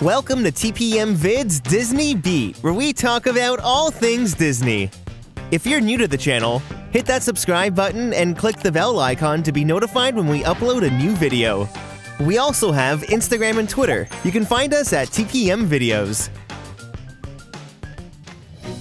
Welcome to TPM Vid's Disney Beat, where we talk about all things Disney. If you're new to the channel, hit that subscribe button and click the bell icon to be notified when we upload a new video. We also have Instagram and Twitter. You can find us at TPM Videos.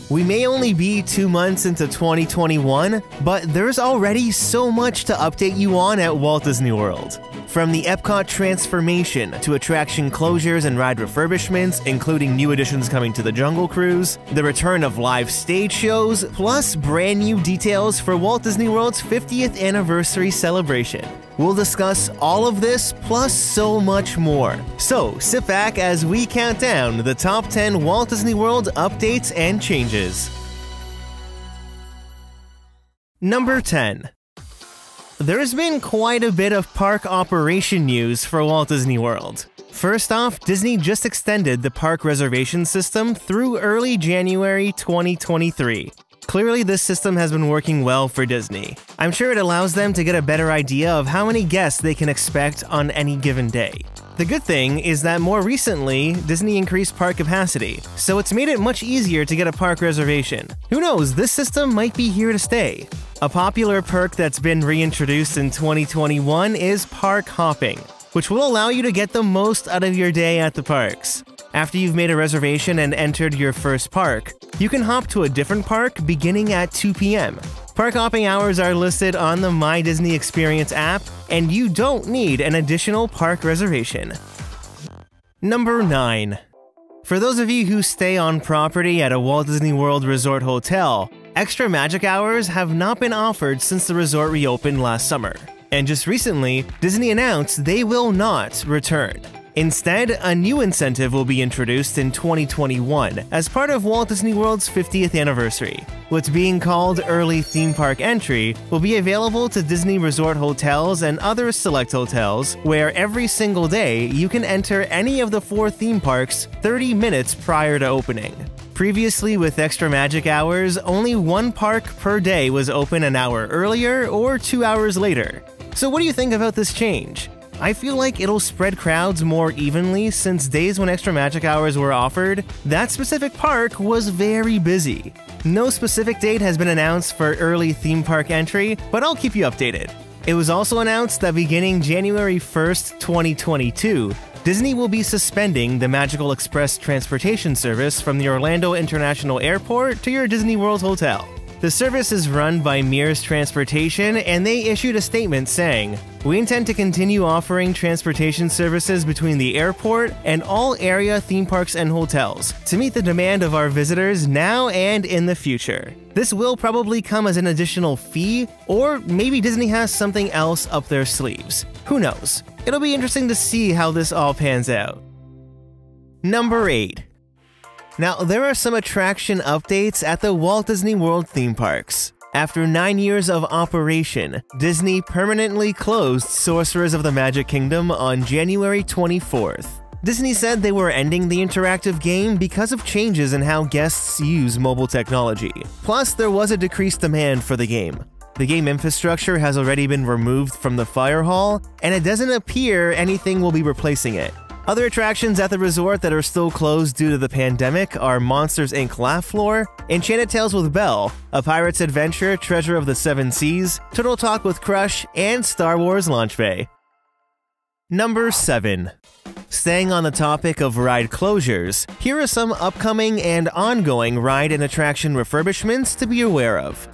We may only be 2 months into 2021, but there's already so much to update you on at Walt Disney World. From the Epcot transformation to attraction closures and ride refurbishments, including new additions coming to the Jungle Cruise, the return of live stage shows, plus brand new details for Walt Disney World's 50th anniversary celebration. We'll discuss all of this, plus so much more. So sit back as we count down the top 10 Walt Disney World updates and changes. Number 10. There's been quite a bit of park operation news for Walt Disney World. First off, Disney just extended the park reservation system through early January 2023. Clearly, this system has been working well for Disney. I'm sure it allows them to get a better idea of how many guests they can expect on any given day. The good thing is that more recently, Disney increased park capacity, so it's made it much easier to get a park reservation. Who knows, this system might be here to stay. A popular perk that's been reintroduced in 2021 is park hopping, which will allow you to get the most out of your day at the parks. After you've made a reservation and entered your first park, you can hop to a different park beginning at 2 p.m. Park hopping hours are listed on the My Disney Experience app, and you don't need an additional park reservation. Number 9. For those of you who stay on property at a Walt Disney World Resort hotel, extra magic hours have not been offered since the resort reopened last summer. And just recently, Disney announced they will not return. Instead, a new incentive will be introduced in 2021 as part of Walt Disney World's 50th anniversary. What's being called Early Theme Park Entry will be available to Disney Resort hotels and other select hotels, where every single day you can enter any of the 4 theme parks 30 minutes prior to opening. Previously, with extra magic hours, only 1 park per day was open an hour earlier or 2 hours later. So what do you think about this change? I feel like it'll spread crowds more evenly, since days when extra magic hours were offered, that specific park was very busy. No specific date has been announced for early theme park entry, but I'll keep you updated. It was also announced that beginning January 1st, 2022, Disney will be suspending the Magical Express transportation service from the Orlando International Airport to your Disney World hotel. The service is run by Mears Transportation, and they issued a statement saying, "We intend to continue offering transportation services between the airport and all area theme parks and hotels to meet the demand of our visitors now and in the future." This will probably come as an additional fee, or maybe Disney has something else up their sleeves. Who knows? It'll be interesting to see how this all pans out. Number 8. Now, there are some attraction updates at the Walt Disney World theme parks. After 9 years of operation, Disney permanently closed Sorcerers of the Magic Kingdom on January 24th. Disney said they were ending the interactive game because of changes in how guests use mobile technology. Plus, there was a decreased demand for the game. The game infrastructure has already been removed from the Fire Hall, and it doesn't appear anything will be replacing it. Other attractions at the resort that are still closed due to the pandemic are Monsters Inc. Laugh Floor, Enchanted Tales with Belle, A Pirate's Adventure Treasure of the Seven Seas, Turtle Talk with Crush, and Star Wars Launch Bay. Number 7. Staying on the topic of ride closures, here are some upcoming and ongoing ride and attraction refurbishments to be aware of.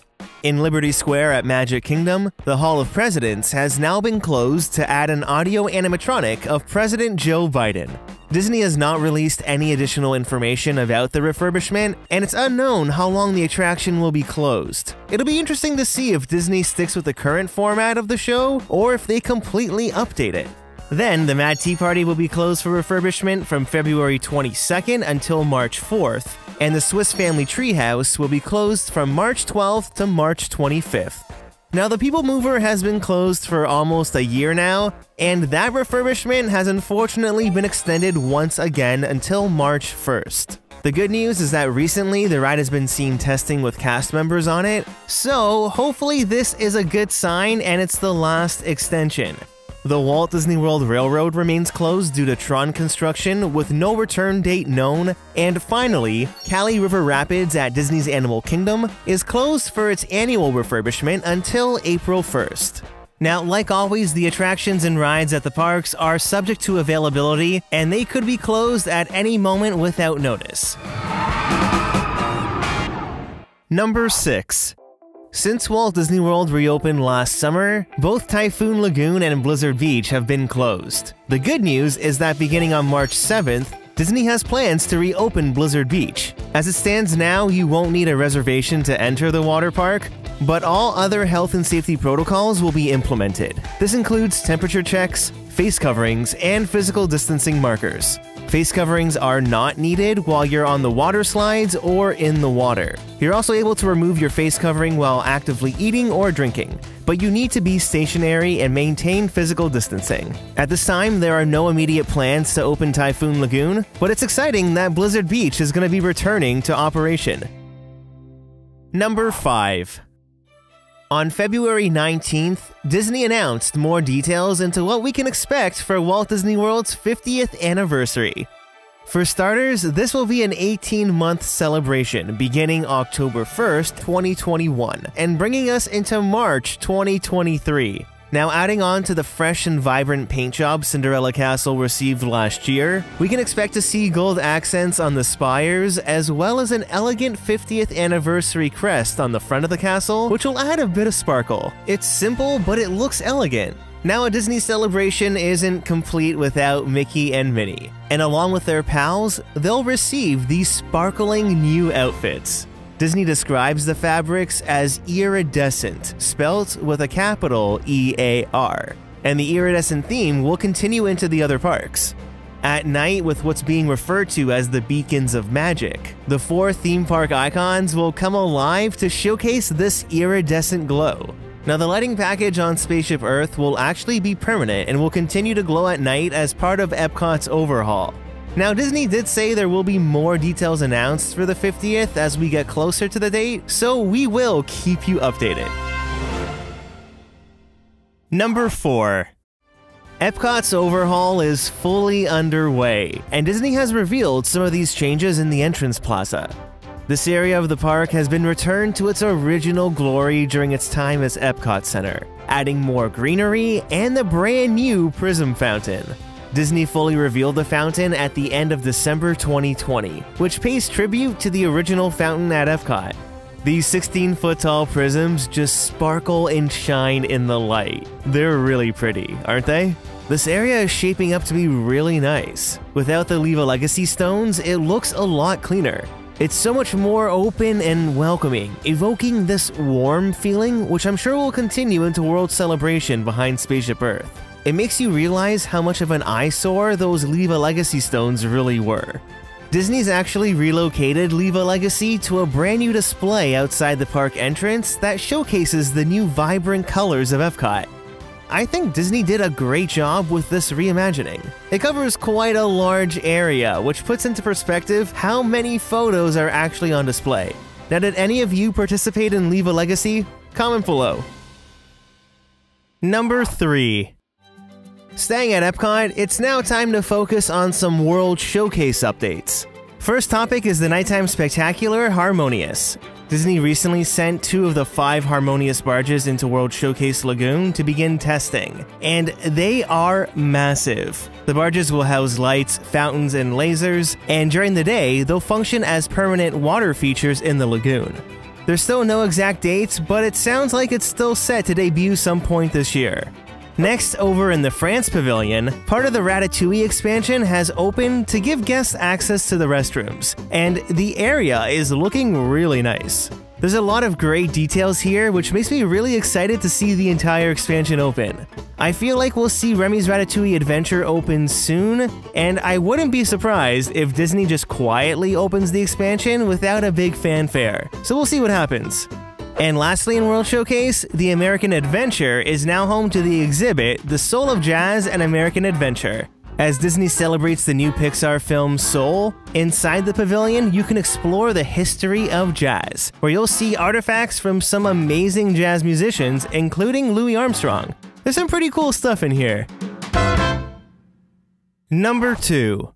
In Liberty Square at Magic Kingdom, the Hall of Presidents has now been closed to add an audio animatronic of President Joe Biden. Disney has not released any additional information about the refurbishment, and it's unknown how long the attraction will be closed. It'll be interesting to see if Disney sticks with the current format of the show, or if they completely update it. Then, the Mad Tea Party will be closed for refurbishment from February 22nd until March 4th, and the Swiss Family Treehouse will be closed from March 12th to March 25th. Now, the People Mover has been closed for almost a year now, and that refurbishment has unfortunately been extended once again until March 1st. The good news is that recently the ride has been seen testing with cast members on it, so hopefully this is a good sign and it's the last extension. The Walt Disney World Railroad remains closed due to Tron construction with no return date known. And finally, Kali River Rapids at Disney's Animal Kingdom is closed for its annual refurbishment until April 1st. Now, like always, the attractions and rides at the parks are subject to availability, and they could be closed at any moment without notice. Number 6. Since Walt Disney World reopened last summer, both Typhoon Lagoon and Blizzard Beach have been closed. The good news is that beginning on March 7th, Disney has plans to reopen Blizzard Beach. As it stands now, you won't need a reservation to enter the water park, but all other health and safety protocols will be implemented. This includes temperature checks, face coverings, and physical distancing markers. Face coverings are not needed while you're on the water slides or in the water. You're also able to remove your face covering while actively eating or drinking, but you need to be stationary and maintain physical distancing. At this time, there are no immediate plans to open Typhoon Lagoon, but it's exciting that Blizzard Beach is going to be returning to operation. Number 5. On February 19th, Disney announced more details into what we can expect for Walt Disney World's 50th anniversary. For starters, this will be an 18-month celebration beginning October 1st, 2021, and bringing us into March 2023. Now, adding on to the fresh and vibrant paint job Cinderella Castle received last year, we can expect to see gold accents on the spires, as well as an elegant 50th anniversary crest on the front of the castle, which will add a bit of sparkle. It's simple, but it looks elegant. Now, a Disney celebration isn't complete without Mickey and Minnie, and along with their pals, they'll receive these sparkling new outfits. Disney describes the fabrics as iridescent, spelt with a capital E-A-R, and the iridescent theme will continue into the other parks. At night, with what's being referred to as the Beacons of Magic, the 4 theme park icons will come alive to showcase this iridescent glow. Now, the lighting package on Spaceship Earth will actually be permanent and will continue to glow at night as part of Epcot's overhaul. Now, Disney did say there will be more details announced for the 50th as we get closer to the date, so we will keep you updated. Number 4. Epcot's overhaul is fully underway, and Disney has revealed some of these changes in the entrance plaza. This area of the park has been returned to its original glory during its time as Epcot Center, adding more greenery and the brand new Prism Fountain. Disney fully revealed the fountain at the end of December 2020, which pays tribute to the original fountain at Epcot. These 16-foot-tall prisms just sparkle and shine in the light. They're really pretty, aren't they? This area is shaping up to be really nice. Without the Leave a Legacy stones, it looks a lot cleaner. It's so much more open and welcoming, evoking this warm feeling, which I'm sure will continue into World Celebration behind Spaceship Earth. It makes you realize how much of an eyesore those Leave a Legacy stones really were. Disney's actually relocated Leave a Legacy to a brand new display outside the park entrance that showcases the new vibrant colors of Epcot. I think Disney did a great job with this reimagining. It covers quite a large area, which puts into perspective how many photos are actually on display. Now, did any of you participate in Leave a Legacy? Comment below. Number 3. Staying at Epcot, it's now time to focus on some World Showcase updates. First topic is the nighttime spectacular Harmonious. Disney recently sent 2 of the 5 Harmonious barges into World Showcase Lagoon to begin testing, and they are massive. The barges will house lights, fountains, and lasers, and during the day, they'll function as permanent water features in the lagoon. There's still no exact dates, but it sounds like it's still set to debut some point this year. Next, over in the France Pavilion, part of the Ratatouille expansion has opened to give guests access to the restrooms, and the area is looking really nice. There's a lot of great details here, which makes me really excited to see the entire expansion open. I feel like we'll see Remy's Ratatouille Adventure open soon, and I wouldn't be surprised if Disney just quietly opens the expansion without a big fanfare, so we'll see what happens. And lastly in World Showcase, the American Adventure is now home to the exhibit The Soul of Jazz and American Adventure. As Disney celebrates the new Pixar film Soul, inside the pavilion you can explore the history of jazz, where you'll see artifacts from some amazing jazz musicians, including Louis Armstrong. There's some pretty cool stuff in here. Number 2.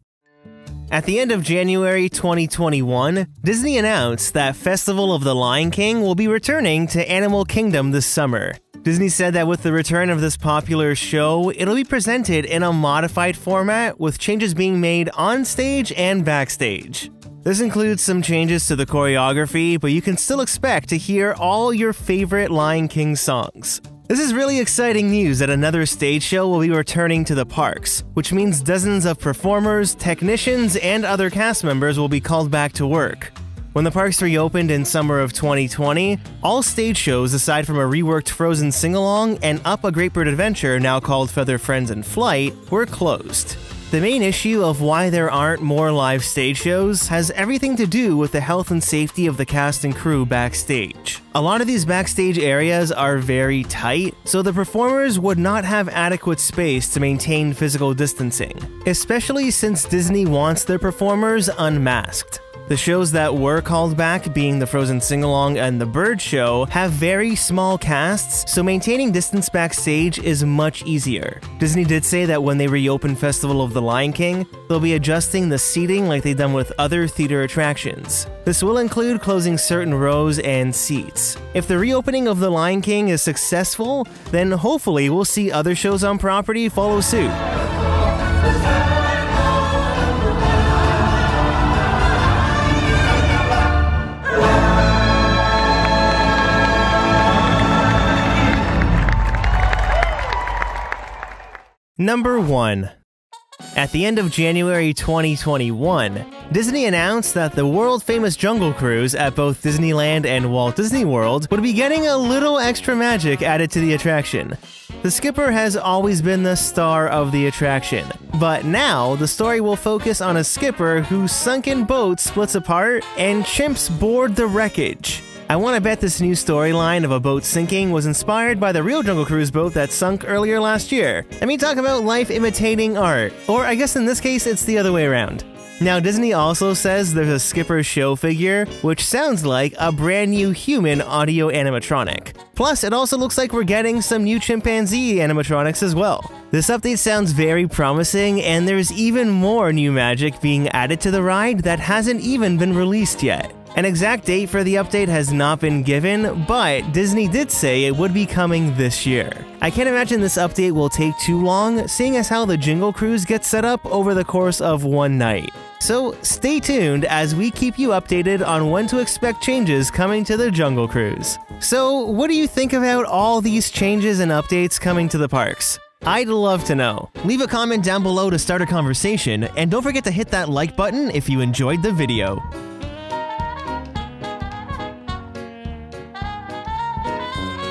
At the end of January 2021, Disney announced that Festival of the Lion King will be returning to Animal Kingdom this summer. Disney said that with the return of this popular show, it'll be presented in a modified format with changes being made on stage and backstage. This includes some changes to the choreography, but you can still expect to hear all your favorite Lion King songs. This is really exciting news that another stage show will be returning to the parks, which means dozens of performers, technicians, and other cast members will be called back to work. When the parks reopened in summer of 2020, all stage shows aside from a reworked Frozen sing-along and Up a Great Bird Adventure, now called Feather Friends in Flight, were closed. The main issue of why there aren't more live stage shows has everything to do with the health and safety of the cast and crew backstage. A lot of these backstage areas are very tight, so the performers would not have adequate space to maintain physical distancing, especially since Disney wants their performers unmasked. The shows that were called back, being the Frozen Sing-Along and the Bird Show, have very small casts, so maintaining distance backstage is much easier. Disney did say that when they reopen Festival of the Lion King, they'll be adjusting the seating like they've done with other theater attractions. This will include closing certain rows and seats. If the reopening of the Lion King is successful, then hopefully we'll see other shows on property follow suit. Number 1. At the end of January 2021, Disney announced that the world-famous Jungle Cruise at both Disneyland and Walt Disney World would be getting a little extra magic added to the attraction. The skipper has always been the star of the attraction, but now the story will focus on a skipper whose sunken boat splits apart and chimps board the wreckage. I want to bet this new storyline of a boat sinking was inspired by the real Jungle Cruise boat that sunk earlier last year. I mean, talk about life imitating art. Or I guess in this case, it's the other way around. Now, Disney also says there's a Skipper show figure, which sounds like a brand new human audio animatronic. Plus, it also looks like we're getting some new chimpanzee animatronics as well. This update sounds very promising, and there's even more new magic being added to the ride that hasn't even been released yet. An exact date for the update has not been given, but Disney did say it would be coming this year. I can't imagine this update will take too long, seeing as how the Jungle Cruise gets set up over the course of one night. So stay tuned as we keep you updated on when to expect changes coming to the Jungle Cruise. So what do you think about all these changes and updates coming to the parks? I'd love to know. Leave a comment down below to start a conversation, and don't forget to hit that like button if you enjoyed the video.